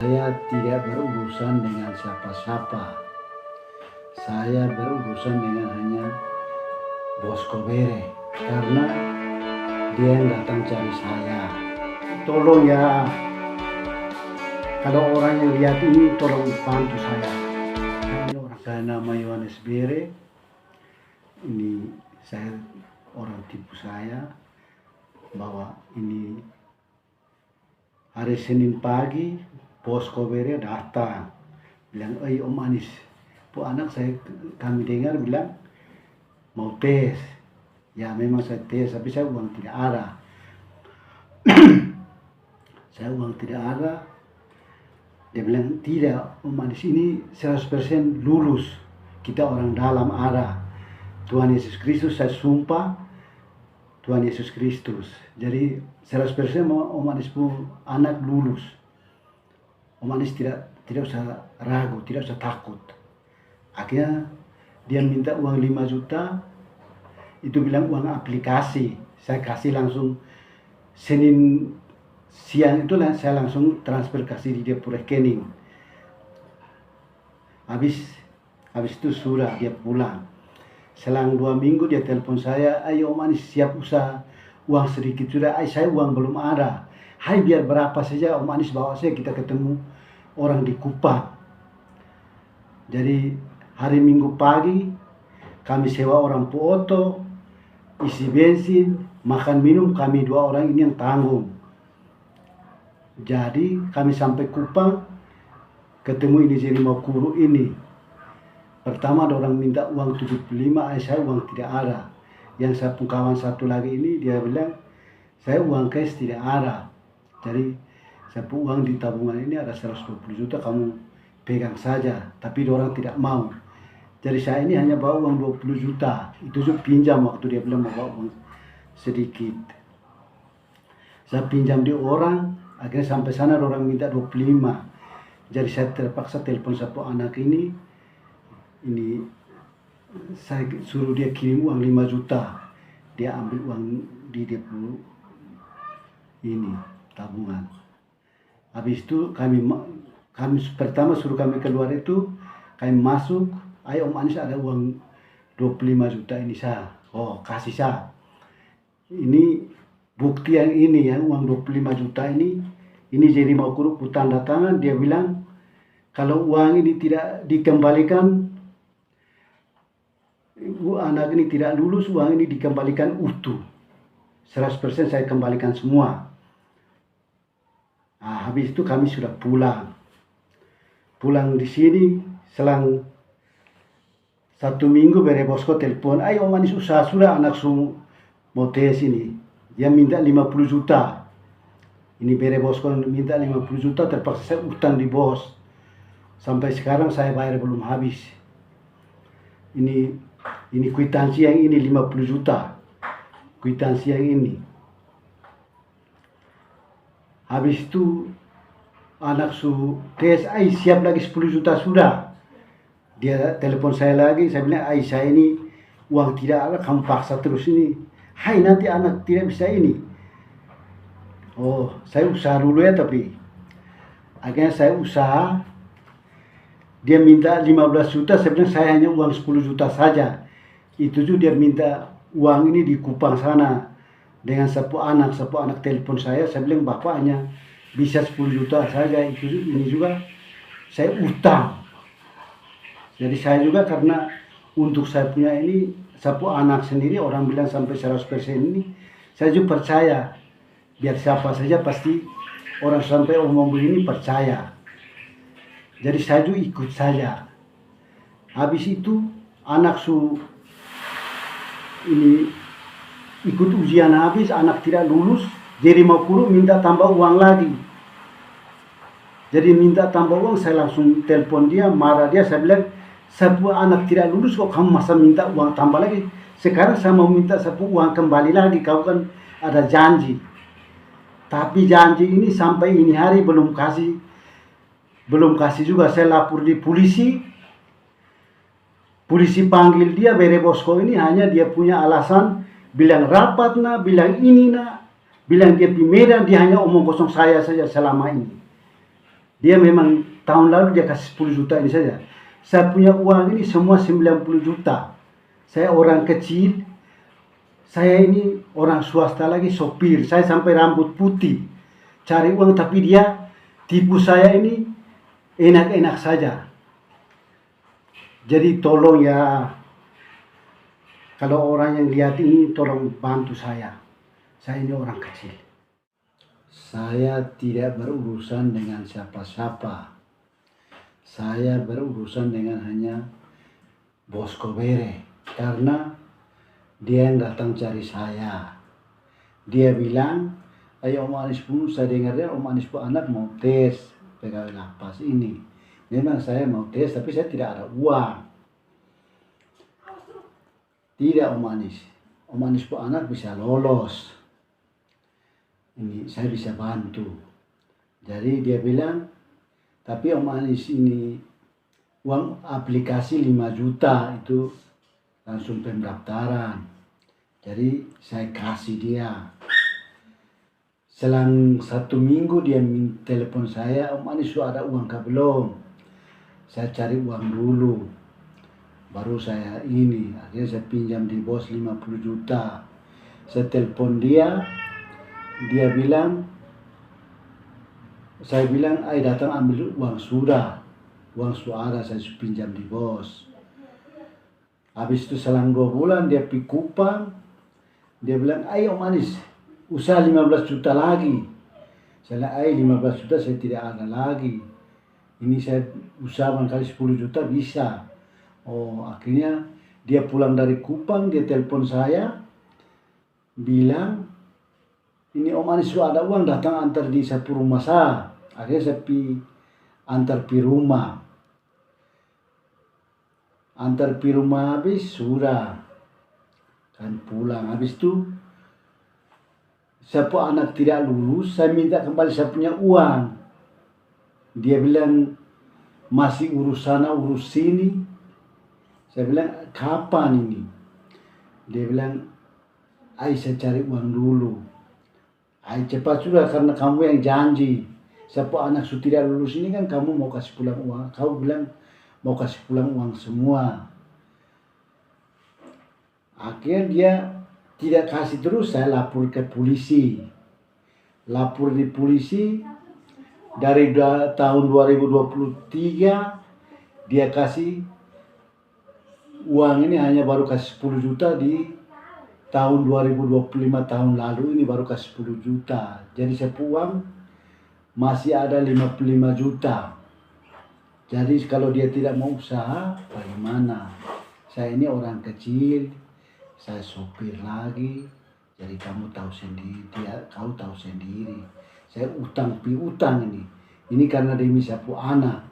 Saya tidak berurusan dengan siapa-siapa. Saya berurusan dengan hanya Bos Kobere karena dia yang datang cari saya. Tolong ya, kalau orang yang lihat ini tolong bantu saya. Saya nama Yohanes Bere. Ini saya orang tipu saya bahwa ini hari Senin pagi Bos Kobere datang bilang, Om Anis, bu anak saya kami dengar bilang mau tes. Ya memang saya tes, tapi saya uang tidak ada. Saya uang tidak ada. Dia bilang, tidak Om Anis, ini 100% lulus. Kita orang dalam ada. Tuhan Yesus Kristus, saya sumpah Tuhan Yesus Kristus. Jadi 100% Om Anis pun anak lulus. Om Anis tidak usah ragu, tidak usah takut. Akhirnya dia minta uang 5 juta, itu bilang uang aplikasi. Saya kasih langsung Senin siang itu saya langsung transfer kasih di dia rekening. Habis itu sudah dia pulang. Selang 2 minggu dia telepon saya, ayo Om Anis siap usaha, uang sedikit sudah, saya uang belum ada. Hai biar berapa saja Om Anis bawa saya, kita ketemu orang di Kupang. Jadi hari Minggu pagi kami sewa orang foto, isi bensin, makan minum, kami 2 orang ini yang tanggung. Jadi kami sampai Kupang, ketemu ini jadi mau kuru ini. Pertama ada orang minta uang 75, saya uang tidak ada. Yang saya pun kawan satu lagi ini dia bilang, saya uang cash tidak ada. Jadi saya pun uang di tabungan ini ada 120 juta, kamu pegang saja. Tapi orang tidak mau. Jadi saya ini hanya bawa uang 20 juta. Itu juga pinjam waktu dia bilang mau bawa uang sedikit. Saya pinjam di orang, akhirnya sampai sana orang minta 25. Jadi saya terpaksa telepon satu anak ini saya suruh dia kirim uang 5 juta. Dia ambil uang di dia ini tabungan. Habis itu kami pertama suruh kami keluar itu, kami masuk, ayo Om Anis ada uang 25 juta ini saya. Oh kasih saya. Ini bukti yang ini ya, uang 25 juta ini jadi mau kuruk tanda tangan. Dia bilang kalau uang ini tidak dikembalikan, anak ini tidak lulus, uang ini dikembalikan utuh. 100% saya kembalikan semua. Nah, habis itu kami sudah pulang. Pulang di sini selang 1 minggu Bere Bosco telepon, ayo Om Anis usaha sudah anak mau tes ini. Dia minta 50 juta. Ini Bere Bosco minta 50 juta, terpaksa saya utang di bos. Sampai sekarang saya bayar belum habis. Ini kwitansi yang ini 50 juta. Kwitansi yang ini. Habis itu anak tes, siap lagi 10 juta sudah. Dia telepon saya lagi, saya bilang, saya ini uang tidak ada, kamu paksa terus ini. Hai nanti anak tidak bisa ini. Oh, saya usaha dulu ya tapi. Akhirnya saya usaha. Dia minta 15 juta, saya bilang saya hanya uang 10 juta saja. Itu juga dia minta uang ini di Kupang sana. Dengan satu anak telepon saya bilang bapak hanya bisa 10 juta saja. Ini juga saya utang. Jadi saya juga karena untuk saya punya ini, satu anak sendiri orang bilang sampai 100% ini, saya juga percaya. Biar siapa saja pasti orang sampai omong begini percaya. Jadi saya juga ikut saja. Habis itu anak ini ikut ujian habis, anak tidak lulus, jadi mau kurung minta tambah uang lagi. Jadi minta tambah uang, saya langsung telepon dia, marah dia, saya bilang, satu anak tidak lulus kok kamu masa minta uang tambah lagi. Sekarang saya mau minta satu uang kembali lagi, kau kan ada janji. Tapi janji ini sampai ini hari belum kasih juga. Saya lapor di polisi. Polisi panggil dia, Bere Bosco ini hanya dia punya alasan, bilang rapat bilang ini bilang dia di Medan, dia hanya omong kosong saya saja selama ini. Dia memang tahun lalu dia kasih 10 juta ini saja. Saya punya uang ini semua 90 juta. Saya orang kecil, saya ini orang swasta lagi, sopir. Saya sampai rambut putih. Cari uang tapi dia tipu saya ini enak-enak saja. Jadi tolong ya, kalau orang yang lihat ini tolong bantu saya. Saya ini orang kecil. Saya tidak berurusan dengan siapa-siapa. Saya berurusan dengan hanya Bos Kobere. Karena dia yang datang cari saya. Dia bilang, ayo Om Anis pun, saya dengarnya Om Anis pun anak mau tes pegawai lapas ini. Memang saya mau tes, tapi saya tidak ada uang. Tidak Om Anis. Om Anis pun anak bisa lolos. Ini saya bisa bantu. Jadi dia bilang, tapi Om Anis ini uang aplikasi 5 juta itu langsung pendaftaran. Jadi saya kasih dia. Selang 1 minggu dia telepon saya, Om Anis sudah ada uang kah belum? Saya cari uang dulu. Baru saya ini, akhirnya saya pinjam di bos 50 juta. Saya telepon dia, dia bilang, saya bilang, ayo datang ambil uang sudah. Uang suara saya pinjam di bos. Habis itu selang 2 bulan dia pergi Kupang. Dia bilang, ayo Om Anis, usaha 15 juta lagi. Saya bilang, ayo 15 juta saya tidak ada lagi. Ini saya usaha kali 10 juta bisa. Oh, akhirnya dia pulang dari Kupang, dia telepon saya. Bilang, ini Om Anis sudah ada uang, datang antar di satu rumah saya. Akhirnya saya antar pi rumah. Antar pi rumah habis sudah kan pulang. Habis itu siapa anak tidak lulus, saya minta kembali saya punya uang. Dia bilang masih urus sana urus sini. Saya bilang kapan ini? Dia bilang ayo saya cari uang dulu. Ayo cepat sudah karena kamu yang janji. Siapa anak sudah tidak lulus ini kan kamu mau kasih pulang uang. Kamu bilang mau kasih pulang uang semua. Akhirnya dia tidak kasih terus, saya lapor ke polisi. Lapor di polisi, dari tahun 2023 dia kasih uang ini hanya baru kasih 10 juta di tahun 2025 tahun lalu ini baru kasih 10 juta. Jadi saya uang masih ada 55 juta. Jadi kalau dia tidak mau usaha, bagaimana? Saya ini orang kecil, saya sopir lagi. Jadi kamu tahu sendiri, kau tahu sendiri. Saya utang pi utang ini. Ini karena demi sapu anak.